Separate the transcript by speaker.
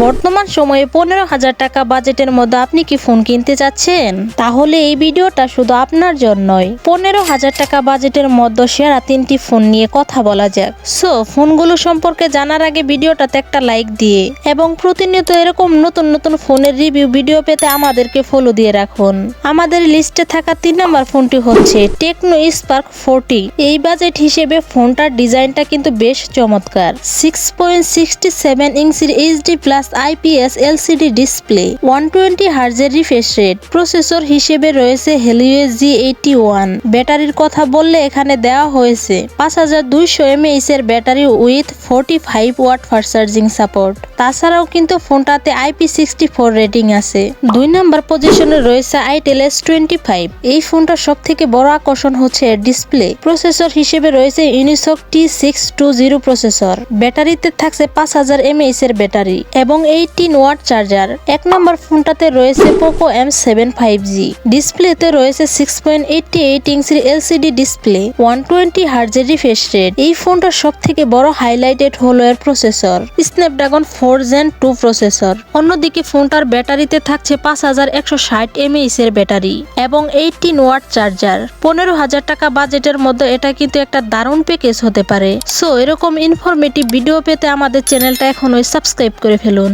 Speaker 1: বর্তমান সময়ে 15,000 টাকা বাজেটের মধ্যে আপনি কি ফোন কিনতে চাচ্ছেন? তাহলে এই ভিডিওটা শুধু আপনার জন্যই। 15,000 টাকা বাজেটের মধ্যে সেরা 3টি ফোন নিয়ে কথা বলা যাক। সো ফোনগুলো সম্পর্কে জানার আগে ভিডিওটাতে একটা লাইক দিয়ে এবং প্রতিনিয়ত এরকম নতুন নতুন ফোনের রিভিউ ভিডিও পেতে আমাদেরকে ফলো দিয়ে রাখুন। আমাদের লিস্টে থাকা 3 নম্বর ফোনটি হচ্ছে টেকনো স্পার্ক 40। এই বাজেট হিসেবে ফোনটার ডিজাইনটা কিন্তু বেশ চমৎকার। 6.67 ইঞ্চির HD plus IPS LCD display, 120 হার্জের রিফ্রেশ রেট, প্রসেসর হিসেবে রয়েছে হেলিও G81। ব্যাটারির কথা বললে এখানে দেওয়া হয়েছে 5200 mAh এর battery with 45 watt fast charging support. তাছাড়াও কিন্তু ফোনটাতে IP64 রেটিং আছে। 2 নম্বর পজিশনে রয়েছে আইটেল S25। এই ফোনটার সব থেকে বড় আকর্ষণ হচ্ছে এর ডিসপ্লে। প্রসেসর হিসেবে রয়েছে ইউনিসক T620 প্রসেসর। ব্যাটারিতে থাকছে 5000 mAh এর ব্যাটারি এবং 18 ওয়াট চার্জার। 1 নম্বর ফোনটাতে রয়েছে পোকো M7 5G। ডিসপ্লেতে রয়েছে 6.88 ইঞ্চির এলসিডি ডিসপ্লে, 120 হার্জের রিফ্রেশ রেট। এই ফোনটার সব থেকে বড় হাইলাইটেড হলো এর প্রসেসর, স্ন্যাপড্রাগন 4 Gen 2 প্রসেসর। অন্যদিকে ফোনটার ব্যাটারিতে থাকছে 5160 mAh এর ব্যাটারি এবং 18 ওয়াট চার্জার। 15,000 টাকা বাজেটের মধ্যে এটা কিন্তু একটা দারুণ প্যাকেজ হতে পারে। সো এরকম ইনফরমেটিভ ভিডিও পেতে আমাদের চ্যানেলটা এখনই সাবস্ক্রাইব করে ফেলুন।